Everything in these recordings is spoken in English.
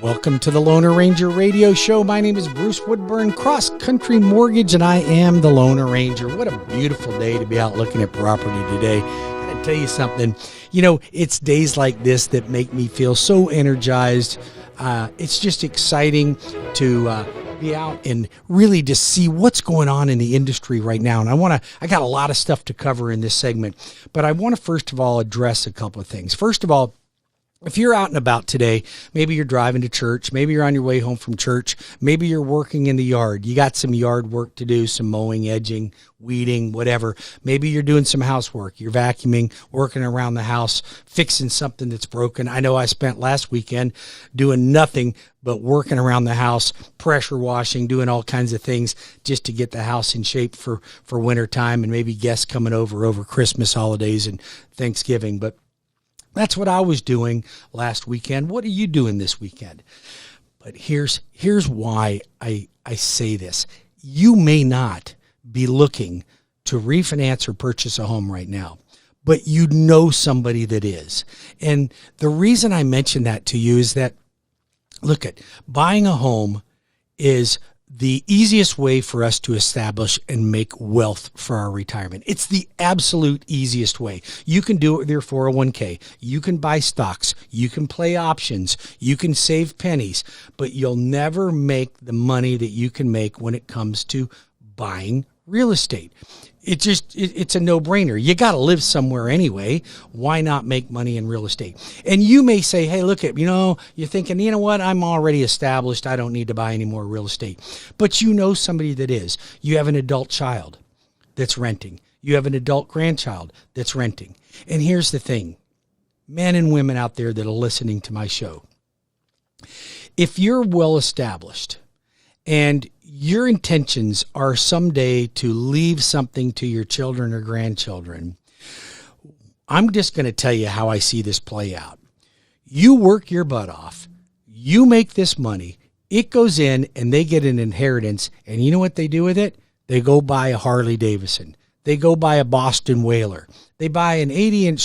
Welcome to the Loner Ranger Radio Show. My name is Bruce Woodburn, CrossCountry Mortgage, and I am the Loner Ranger. What a beautiful day to be out looking at property today. I gotta tell you something. You know, it's days like this that make me feel so energized. It's just exciting to be out and really just see what's going on in the industry right now. And I got a lot of stuff to cover in this segment, but I want to first of all address a couple of things. First of all, if you're out and about today, maybe you're driving to church, maybe you're on your way home from church, maybe you're working in the yard, you got some yard work to do, some mowing, edging, weeding, whatever. Maybe you're doing some housework, you're vacuuming, working around the house, fixing something that's broken. I know I spent last weekend doing nothing but working around the house, pressure washing, doing all kinds of things just to get the house in shape for winter time and maybe guests coming over Christmas holidays and Thanksgiving. But that's what I was doing last weekend. What are you doing this weekend? But here's why I say this. You may not be looking to refinance or purchase a home right now, but you know somebody that is. And the reason I mention that to you is that, look, buying a home is the easiest way for us to establish and make wealth for our retirement. It's the absolute easiest way. You can do it with your 401k. You can buy stocks. You can play options. You can save pennies, but you'll never make the money that you can make when it comes to buying real estate. It's a no-brainer. You got to live somewhere anyway. Why not make money in real estate? And you may say, hey, look, you're thinking, you know what? I'm already established. I don't need to buy any more real estate. But you know somebody that is. You have an adult child that's renting. You have an adult grandchild that's renting. And here's the thing, men and women out there that are listening to my show. If you're well established and your intentions are someday to leave something to your children or grandchildren, I'm just going to tell you how I see this play out. You work your butt off. You make this money. It goes in and they get an inheritance. And you know what they do with it? They go buy a Harley Davidson. They go buy a Boston Whaler. They buy an 80-inch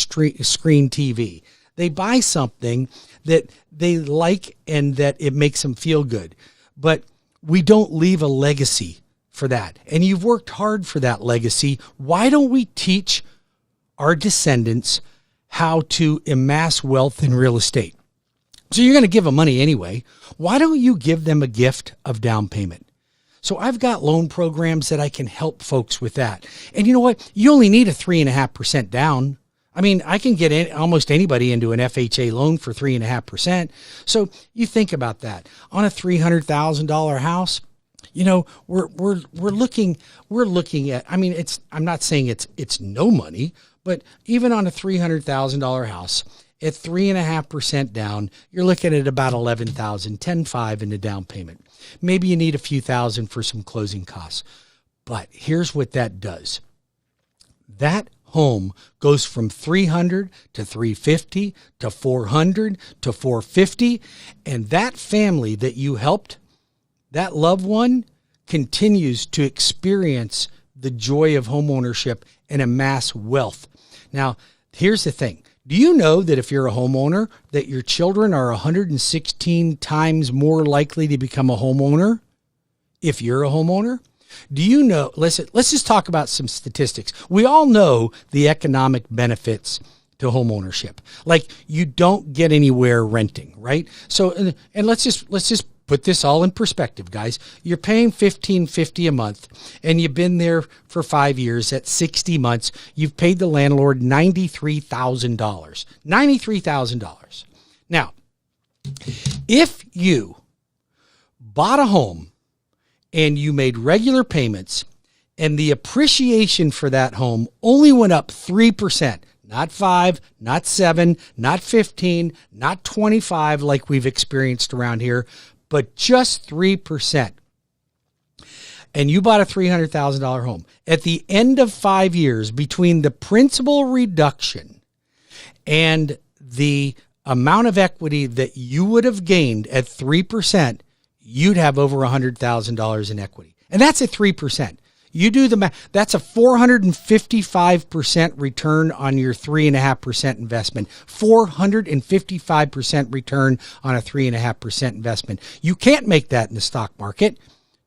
screen TV. They buy something that they like and that it makes them feel good. But we don't leave a legacy for that. And you've worked hard for that legacy. Why don't we teach our descendants how to amass wealth in real estate? So you're going to give them money anyway. Why don't you give them a gift of down payment? So I've got loan programs that I can help folks with that. And you know what? You only need a 3.5% down. I mean, I can get almost anybody into an FHA loan for 3.5%. So you think about that on a $300,000 house. You know, we're looking at. I mean, I'm not saying it's no money, but even on a $300,000 house at 3.5% down, you're looking at about $11,000, $10,500 in the down payment. Maybe you need a few thousand for some closing costs. But here's what that does. That home goes from 300 to 350 to 400 to 450, and that family that you helped, that loved one, continues to experience the joy of homeownership and amass wealth. Now, here's the thing. Do you know that if you're a homeowner, that your children are 116 times more likely to become a homeowner if you're a homeowner? Do you know, let's just talk about some statistics. We all know the economic benefits to homeownership. Like, you don't get anywhere renting, right? So, and let's just put this all in perspective, guys. You're paying $1,550 a month, and you've been there for 5 years. At 60 months, you've paid the landlord $93,000. $93,000. Now, if you bought a home and you made regular payments, and the appreciation for that home only went up 3%, not 5, not 7, not 15, not 25 like we've experienced around here, but just 3%. And you bought a $300,000 home. At the end of 5 years, between the principal reduction and the amount of equity that you would have gained at 3%, you'd have over $100,000 in equity. And that's at 3%. You do the math. That's a 455% return on your 3.5% investment. 455% return on a 3.5% investment. You can't make that in the stock market.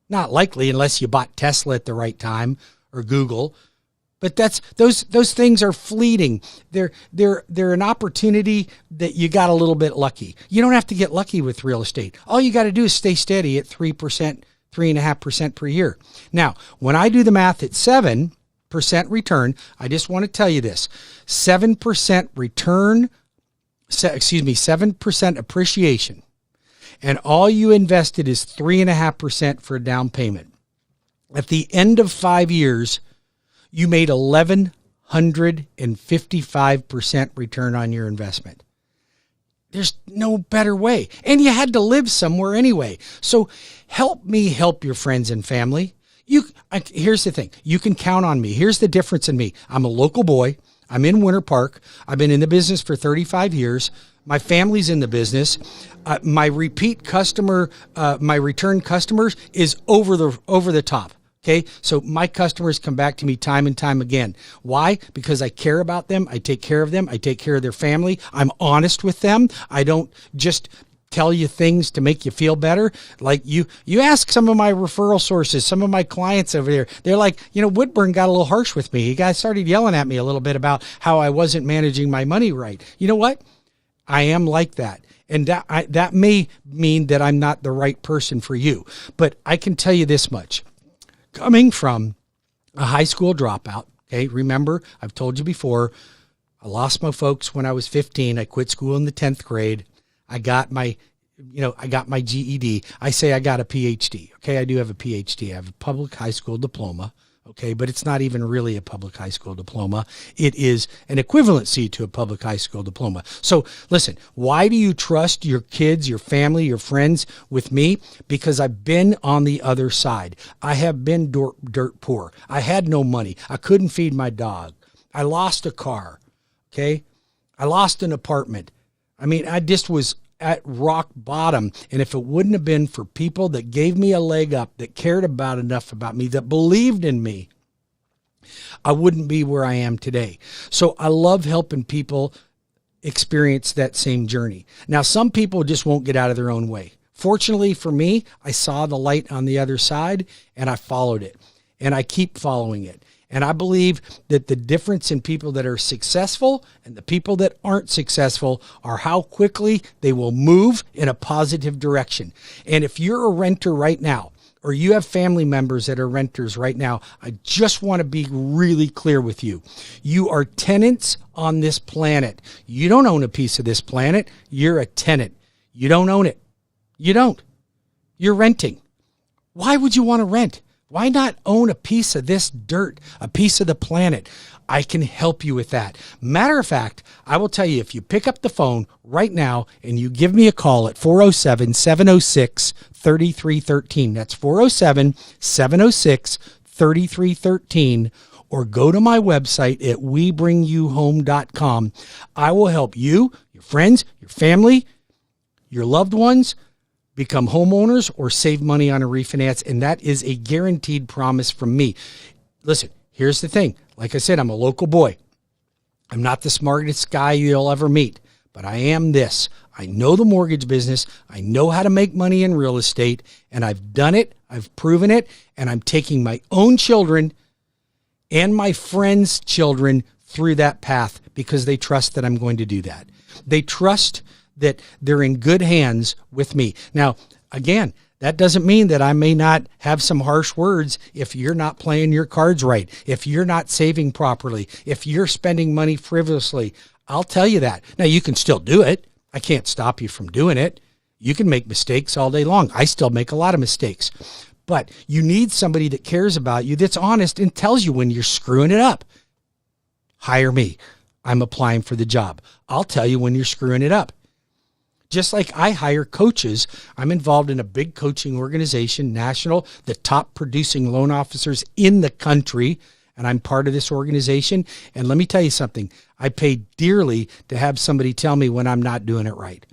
Not likely, unless you bought Tesla at the right time or Google. But those things are fleeting. They're an opportunity that you got a little bit lucky. You don't have to get lucky with real estate. All you got to do is stay steady at 3%, 3.5% per year. Now, when I do the math at 7% return, I just want to tell you this: 7% return, 7% appreciation, and all you invested is 3.5% for a down payment. At the end of 5 years, you made 1,155% return on your investment. There's no better way. And you had to live somewhere anyway. So help me help your friends and family. Here's the thing. You can count on me. Here's the difference in me. I'm a local boy. I'm in Winter Park. I've been in the business for 35 years. My family's in the business. My repeat customer, my return customers is over the top. Okay, so my customers come back to me time and time again. Why? Because I care about them. I take care of them. I take care of their family. I'm honest with them. I don't just tell you things to make you feel better. Like you ask some of my referral sources, some of my clients over there, they're like, Woodburn got a little harsh with me. You guys started yelling at me a little bit about how I wasn't managing my money right. You know what? I am like that. And that may mean that I'm not the right person for you. But I can tell you this much. Coming from a high school dropout, okay, remember, I've told you before, I lost my folks when I was 15. I quit school in the 10th grade. I got my GED. I say I got a PhD. Okay, I do have a PhD. I have a public high school diploma. Okay, but it's not even really a public high school diploma. It is an equivalency to a public high school diploma. So listen, why do you trust your kids, your family, your friends with me? Because I've been on the other side. I have been dirt poor. I had no money. I couldn't feed my dog. I lost a car. Okay, I lost an apartment. I mean, I just was at rock bottom. And if it wouldn't have been for people that gave me a leg up, that cared enough about me, that believed in me, I wouldn't be where I am today. So I love helping people experience that same journey. Now, some people just won't get out of their own way. Fortunately for me, I saw the light on the other side and I followed it, and I keep following it. And I believe that the difference in people that are successful and the people that aren't successful are how quickly they will move in a positive direction. And if you're a renter right now, or you have family members that are renters right now, I just want to be really clear with you. You are tenants on this planet. You don't own a piece of this planet. You're a tenant. You don't own it. You don't. You're renting. Why would you want to rent? Why not own a piece of this dirt, a piece of the planet? I can help you with that. Matter of fact, I will tell you, if you pick up the phone right now and you give me a call at 407-706-3313, that's 407-706-3313, or go to my website at webringyouhome.com. I will help you, your friends, your family, your loved ones become homeowners or save money on a refinance, and that is a guaranteed promise from me. Listen, here's the thing. Like I said, I'm a local boy. I'm not the smartest guy you'll ever meet, but I am this. I know the mortgage business. I know how to make money in real estate, and I've done it. I've proven it, and I'm taking my own children and my friends' children through that path because they trust that I'm going to do that. They trust that they're in good hands with me. Now, again, that doesn't mean that I may not have some harsh words if you're not playing your cards right, if you're not saving properly, if you're spending money frivolously. I'll tell you that. Now, you can still do it. I can't stop you from doing it. You can make mistakes all day long. I still make a lot of mistakes. But you need somebody that cares about you, that's honest, and tells you when you're screwing it up. Hire me. I'm applying for the job. I'll tell you when you're screwing it up. Just like I hire coaches, I'm involved in a big coaching organization, national, the top producing loan officers in the country, and I'm part of this organization. And let me tell you something, I pay dearly to have somebody tell me when I'm not doing it right.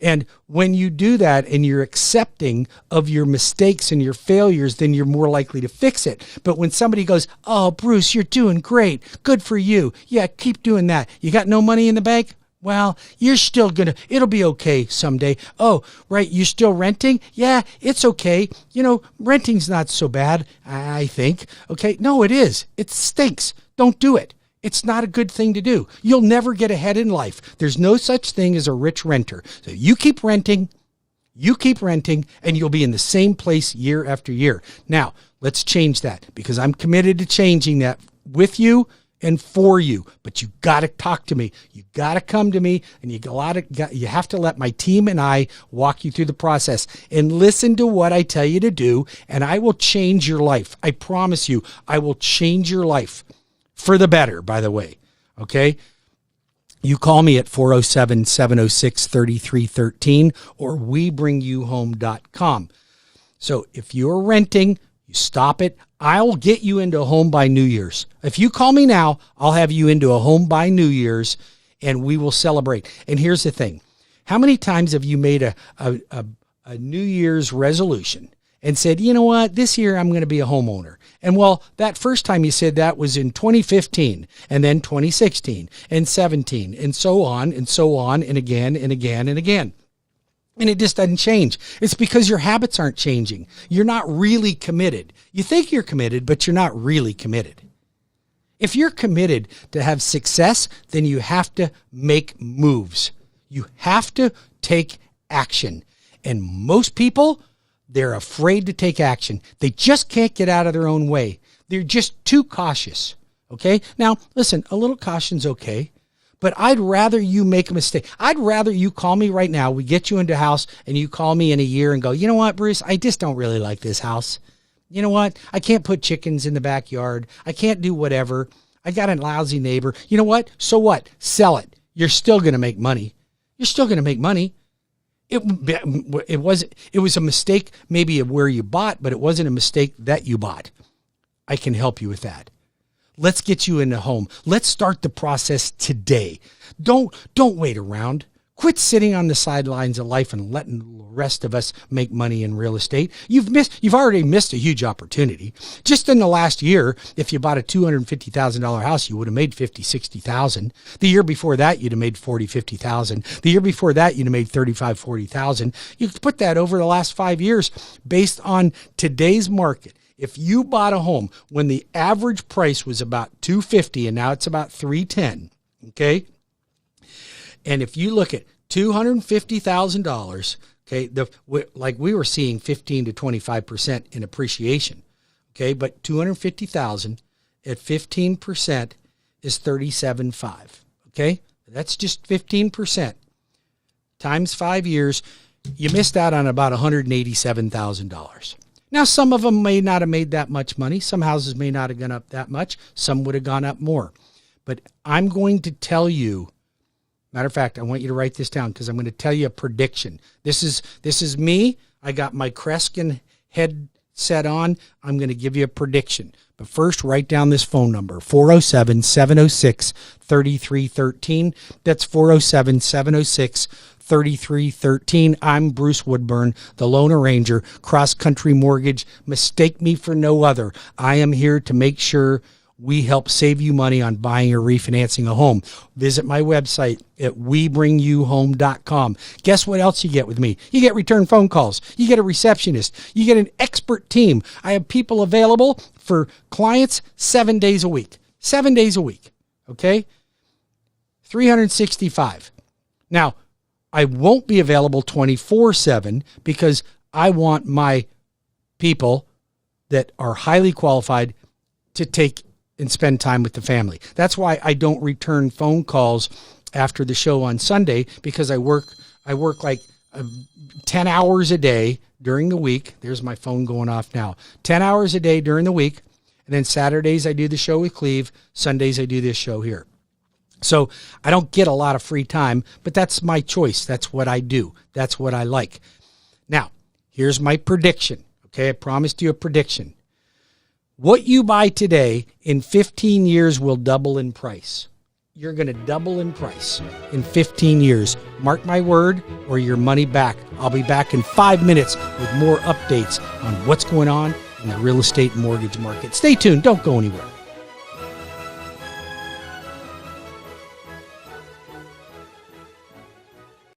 And when you do that and you're accepting of your mistakes and your failures, then you're more likely to fix it. But when somebody goes, oh, Bruce, you're doing great. Good for you. Yeah, keep doing that. You got no money in the bank? Well, you're still it'll be okay someday. Oh, right, you're still renting? Yeah, it's okay. Renting's not so bad, I think. Okay, no, it is. It stinks. Don't do it. It's not a good thing to do. You'll never get ahead in life. There's no such thing as a rich renter. So you keep renting, and you'll be in the same place year after year. Now, let's change that, because I'm committed to changing that with you and for you. But you got to talk to me. You got to come to me, and you have to let my team and I walk you through the process and listen to what I tell you to do, and I will change your life. I promise you, I will change your life. For the better, by the way, okay? You call me at 407-706-3313 or WeBringYouHome.com. So if you're renting, you stop it. I'll get you into a home by New Year's. If you call me now, I'll have you into a home by New Year's, and we will celebrate. And here's the thing. How many times have you made a New Year's resolution and said, you know what, this year I'm going to be a homeowner? And well, that first time you said that was in 2015, and then 2016, and 17, and so on, and again, and again, and again. And it just doesn't change. It's because your habits aren't changing. You're not really committed. You think you're committed, but you're not really committed. If you're committed to have success, then you have to make moves. You have to take action. And most people, they're afraid to take action. They just can't get out of their own way. They're just too cautious. Okay? Now, listen, a little caution's okay, but I'd rather you make a mistake. I'd rather you call me right now. We get you into a house, and you call me in a year and go, you know what, Bruce, I just don't really like this house. You know what? I can't put chickens in the backyard. I can't do whatever. I got a lousy neighbor. You know what? So what? Sell it. You're still going to make money. You're still going to make money. It was a mistake maybe of where you bought, but it wasn't a mistake that you bought. I can help you with that. Let's get you in a home. Let's start the process today. Don't wait around. Quit sitting on the sidelines of life and letting the rest of us make money in real estate. You've already missed a huge opportunity. Just in the last year, if you bought a $250,000 house, you would have made $50,000-$60,000. The year before that, you'd have made $40,000-$50,000. The year before that, you'd have made $35,000-$40,000. You put that over the last 5 years based on today's market. If you bought a home when the average price was about $250,000 and now it's about $310,000, okay? And if you look at $250,000, okay, like we were seeing 15 to 25% in appreciation, okay, but $250,000 at 15% is $37,500, okay? That's just 15% times 5 years. You missed out on about $187,000. Now, some of them may not have made that much money. Some houses may not have gone up that much. Some would have gone up more. But I'm going to tell you, matter of fact, I want you to write this down because I'm going to tell you a prediction. This is me. I got my Kreskin headset on. I'm going to give you a prediction. But first, write down this phone number, 407-706-3313. That's 407-706-3313. I'm Bruce Woodburn, the Lone Ranger, CrossCountry Mortgage. Mistake me for no other. I am here to make sure we help save you money on buying or refinancing a home. Visit my website at WeBringYouHome.com. Guess what else you get with me? You get return phone calls. You get a receptionist. You get an expert team. I have people available for clients 7 days a week. 7 days a week. Okay? 365. Now, I won't be available 24/7 because I want my people that are highly qualified to take and spend time with the family. That's why I don't return phone calls after the show on Sunday, because I work like 10 hours a day during the week. There's my phone going off now. 10 hours a day during the week. And then Saturdays I do the show with Cleve. Sundays I do this show here. So I don't get a lot of free time, but that's my choice. That's what I do. That's what I like. Now, here's my prediction. Okay, I promised you a prediction. What you buy today in 15 years will double in price. you're going to double in price in 15 years. Mark my word, or your money back. I'll be back in 5 minutes with more updates on what's going on in the real estate and mortgage market. Stay tuned. Don't go anywhere.